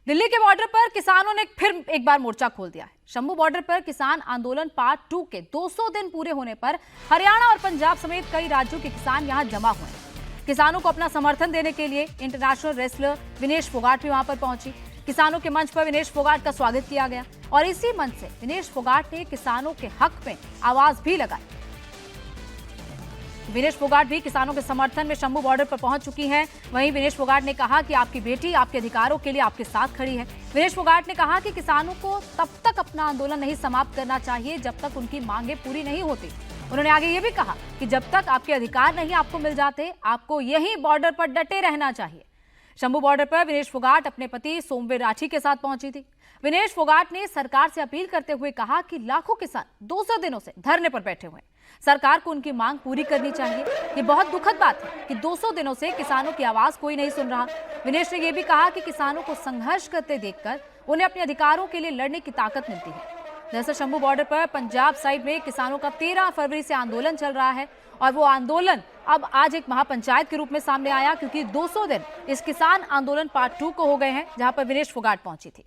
दिल्ली के बॉर्डर पर किसानों ने फिर एक बार मोर्चा खोल दिया है। शंभू बॉर्डर पर किसान आंदोलन पार्ट 2 के 200 दिन पूरे होने पर हरियाणा और पंजाब समेत कई राज्यों के किसान यहां जमा हुए हैं। किसानों को अपना समर्थन देने के लिए इंटरनेशनल रेसलर विनेश फोगाट भी वहां पर पहुंची। किसानों के मंच पर विनेश फोगाट का स्वागत किया गया और इसी मंच से विनेश फोगाट ने किसानों के हक में आवाज भी लगाई। विनेश फोगाट भी किसानों के समर्थन में शंभू बॉर्डर पर पहुंच चुकी हैं। वहीं विनेश फोगाट ने कहा कि आपकी बेटी आपके अधिकारों के लिए आपके साथ खड़ी है। विनेश फोगाट ने कहा कि किसानों को तब तक अपना आंदोलन नहीं समाप्त करना चाहिए जब तक उनकी मांगें पूरी नहीं होती। उन्होंने आगे ये भी कहा कि जब तक आपके अधिकार नहीं आपको मिल जाते, आपको यहीं बॉर्डर पर डटे रहना चाहिए। शंभू बॉर्डर पर विनेश फोगाट अपने पति सोमवीर राठी के साथ पहुंची थी। विनेश फोगाट ने सरकार से अपील करते हुए कहा कि लाखों किसान 200 दिनों से धरने पर बैठे हुए हैं। सरकार को उनकी मांग पूरी करनी चाहिए। ये बहुत दुखद बात है कि 200 दिनों से किसानों की आवाज कोई नहीं सुन रहा। विनेश ने यह भी कहा कि किसानों को संघर्ष करते देखकर उन्हें अपने अधिकारों के लिए लड़ने की ताकत मिलती है। दरअसल शंभू बॉर्डर पर पंजाब साइड में किसानों का 13 फरवरी से आंदोलन चल रहा है और वो आंदोलन अब आज एक महापंचायत के रूप में सामने आया, क्योंकि 200 दिन इस किसान आंदोलन पार्ट 2 को हो गए हैं, जहां पर विनेश फोगाट पहुंची थी।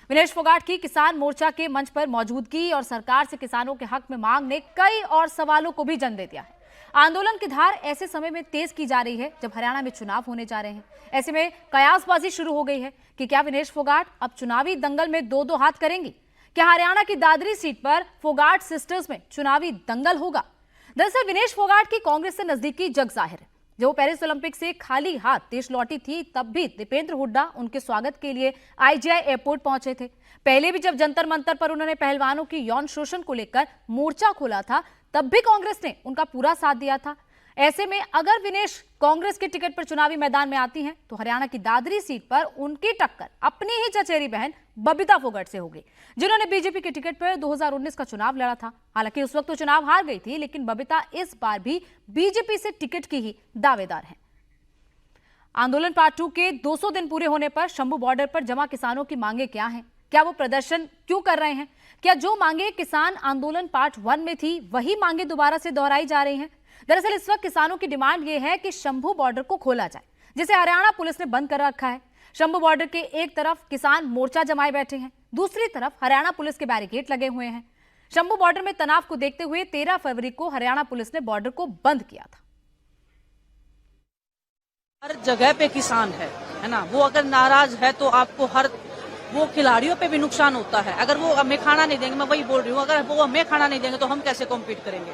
विनेश फोगाट की किसान मोर्चा के मंच पर मौजूदगी और सरकार से किसानों के हक में मांग ने कई और सवालों को भी जन्म दे दिया है। आंदोलन की धार ऐसे समय में तेज की जा रही है जब हरियाणा में चुनाव होने जा रहे हैं। ऐसे में कयासबाजी शुरू हो गई है कि क्या विनेश फोगाट अब चुनावी दंगल में दो हाथ करेंगी? क्या हरियाणा की दादरी सीट पर फोगाट सिस्टर्स में चुनावी दंगल होगा? दरअसल विनेश फोगाट की कांग्रेस से नजदीकी जग जाहिर है। जब वो पेरिस ओलंपिक से खाली हाथ देश लौटी थी, तब भी दीपेंद्र हुड्डा उनके स्वागत के लिए आईजीआई एयरपोर्ट पहुंचे थे। पहले भी जब जंतर मंतर पर उन्होंने पहलवानों की यौन शोषण को लेकर मोर्चा खोला था, तब भी कांग्रेस ने उनका पूरा साथ दिया था। ऐसे में अगर विनेश कांग्रेस के टिकट पर चुनावी मैदान में आती हैं, तो हरियाणा की दादरी सीट पर उनकी टक्कर अपनी ही चचेरी बहन बबीता फोगाट से होगी, जिन्होंने बीजेपी के टिकट पर 2019 का चुनाव लड़ा था। हालांकि उस वक्त तो चुनाव हार गई थी, लेकिन बबीता इस बार भी बीजेपी से टिकट की ही दावेदार हैं। आंदोलन पार्ट 2 के 200 दिन पूरे होने पर शंभू बॉर्डर पर जमा किसानों की मांगे क्या हैं? क्या वो प्रदर्शन क्यों कर रहे हैं? क्या जो मांगे किसान आंदोलन पार्ट 1 में थी, वही मांगे दोबारा से दोहराई जा रही हैं? दरअसल इस वक्त किसानों की डिमांड यह है कि शंभू बॉर्डर को खोला जाए, जिसे हरियाणा पुलिस ने बंद कर रखा है। शंभू बॉर्डर के एक तरफ किसान मोर्चा जमाए बैठे हैं, दूसरी तरफ हरियाणा पुलिस के बैरिकेड लगे हुए हैं। शंभू बॉर्डर में तनाव को देखते हुए 13 फरवरी को हरियाणा पुलिस ने बॉर्डर को बंद किया था। हर जगह पे किसान है ना। वो अगर नाराज है तो आपको वो खिलाड़ियों पे भी नुकसान होता है। अगर वो हमें खाना नहीं देंगे, मैं वही बोल रही हूँ, अगर वो हमें खाना नहीं देंगे तो हम कैसे कॉम्पीट करेंगे?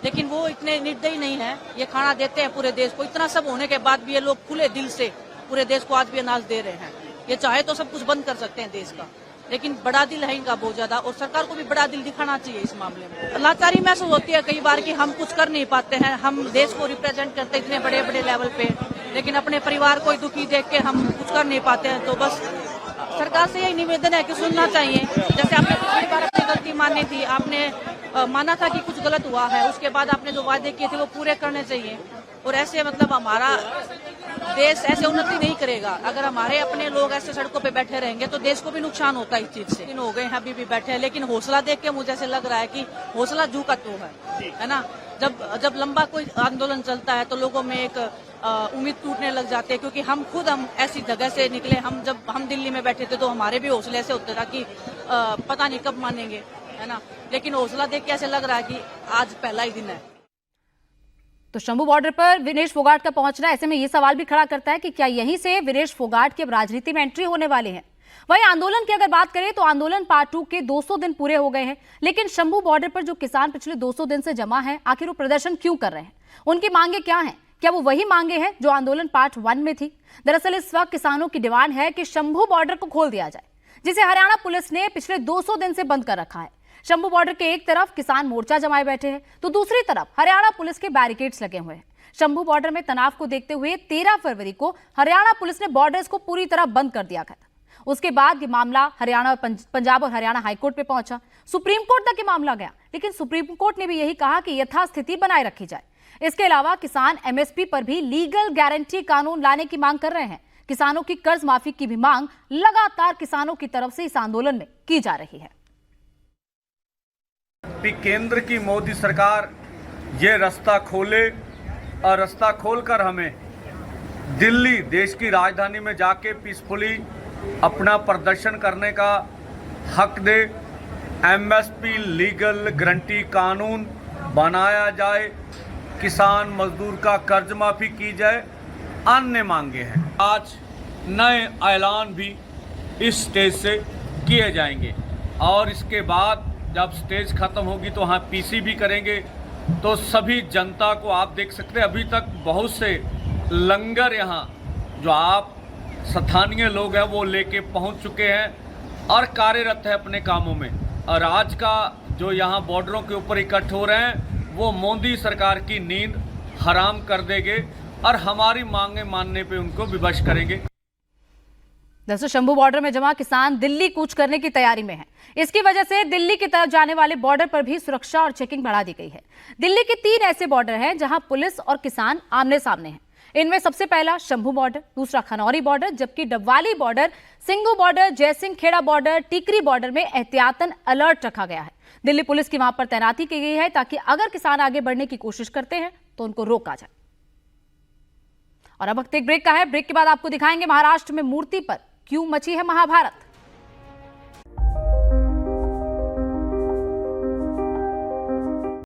लेकिन वो इतने निर्दयी नहीं है, ये खाना देते हैं पूरे देश को। इतना सब होने के बाद भी ये लोग खुले दिल से पूरे देश को आज भी अनाज दे रहे हैं। ये चाहे तो सब कुछ बंद कर सकते हैं देश का, लेकिन बड़ा दिल है इनका बहुत ज्यादा, और सरकार को भी बड़ा दिल दिखाना चाहिए इस मामले में। लाचारी महसूस होती है कई बार कि हम कुछ कर नहीं पाते हैं। हम देश को रिप्रेजेंट करते हैं इतने बड़े बड़े लेवल पे, लेकिन अपने परिवार को दुखी देख के हम कुछ कर नहीं पाते हैं। तो बस सरकार से यही निवेदन है कि सुनना चाहिए। जैसे आपने पिछली बार अपनी गलती मानी थी, आपने माना था कि कुछ गलत हुआ है, उसके बाद आपने जो वादे किए थे वो पूरे करने चाहिए। और ऐसे मतलब हमारा देश ऐसे उन्नति नहीं करेगा अगर हमारे अपने लोग ऐसे सड़कों पे बैठे रहेंगे, तो देश को भी नुकसान होता है इस चीज से। हो गए हैं अभी भी बैठे हैं, लेकिन हौसला देख के मुझे ऐसे लग रहा है कि हौसला झुका तो है ना। जब लंबा कोई आंदोलन चलता है तो लोगों में एक उम्मीद टूटने लग जाती है, क्योंकि हम ऐसी जगह से निकले। जब हम दिल्ली में बैठे थे तो हमारे भी हौसले ऐसे होते था कि पता नहीं कब मानेंगे, है ना। लेकिन हौसला देख के ऐसे लग रहा है कि आज पहला ही दिन है। तो शंभू बॉर्डर पर विनेश फोगाट का पहुंचना ऐसे में यह सवाल भी खड़ा करता है कि क्या यहीं से विनेश फोगाट की अब राजनीति में एंट्री होने वाली है? वहीं आंदोलन की अगर बात करें तो आंदोलन पार्ट 2 के 200 दिन पूरे हो गए हैं, लेकिन शंभू बॉर्डर पर जो किसान पिछले 200 दिन से जमा है, आखिर वो प्रदर्शन क्यों कर रहे हैं? उनकी मांगे क्या हैं? क्या वो वही मांगे हैं जो आंदोलन पार्ट 1 में थी? दरअसल इस वक्त किसानों की डिमांड है कि शंभू बॉर्डर को खोल दिया जाए, जिसे हरियाणा पुलिस ने पिछले 200 दिन से बंद कर रखा है। शंभू बॉर्डर के एक तरफ किसान मोर्चा जमाए बैठे हैं, तो दूसरी तरफ हरियाणा पुलिस के बैरिकेड्स लगे हुए हैं। शंभू बॉर्डर में तनाव को देखते हुए 13 फरवरी को हरियाणा पुलिस ने बॉर्डर्स को पूरी तरह बंद कर दिया गया था। उसके बाद ये मामला हरियाणा और पंजाब और हरियाणा हाईकोर्ट पे पहुंचा, सुप्रीम कोर्ट तक ये मामला गया, लेकिन सुप्रीम कोर्ट ने भी यही कहा कि यथास्थिति बनाए रखी जाए। इसके अलावा किसान एमएसपी पर भी लीगल गारंटी कानून लाने की मांग कर रहे हैं। किसानों की कर्ज माफी की भी मांग लगातार किसानों की तरफ से इस आंदोलन में की जा रही है। केंद्र की मोदी सरकार ये रास्ता खोले और रास्ता खोलकर हमें दिल्ली देश की राजधानी में जाके पीसफुली अपना प्रदर्शन करने का हक दे। एमएसपी लीगल गारंटी कानून बनाया जाए, किसान मजदूर का कर्ज माफ़ी की जाए, अन्य मांगे हैं। आज नए ऐलान भी इस स्टेज से किए जाएंगे और इसके बाद जब स्टेज खत्म होगी तो हाँ पीसी भी करेंगे। तो सभी जनता को आप देख सकते हैं, अभी तक बहुत से लंगर यहाँ जो आप स्थानीय लोग हैं वो लेके पहुँच चुके हैं और कार्यरत है अपने कामों में। और आज का जो यहाँ बॉर्डरों के ऊपर इकट्ठ हो रहे हैं वो मोदी सरकार की नींद हराम कर देंगे और हमारी मांगे मानने पे उनको विवश करेंगे। दरअसल शंभू बॉर्डर में जमा किसान दिल्ली कूच करने की तैयारी में है। इसकी वजह से दिल्ली की तरफ जाने वाले बॉर्डर पर भी सुरक्षा और चेकिंग बढ़ा दी गई है। दिल्ली के 3 ऐसे बॉर्डर हैं जहां पुलिस और किसान आमने सामने हैं। इनमें सबसे पहला शंभू बॉर्डर, दूसरा खनौरी बॉर्डर, जबकि Dabwali border, Singhu border, Jaisingh Khera border, Tikri border में एहतियातन अलर्ट रखा गया है। दिल्ली पुलिस की वहां पर तैनाती की गई है ताकि अगर किसान आगे बढ़ने की कोशिश करते हैं तो उनको रोका जाए। और अब वक्त एक ब्रेक का है। ब्रेक के बाद आपको दिखाएंगे महाराष्ट्र में मूर्ति पर क्यों मची है महाभारत।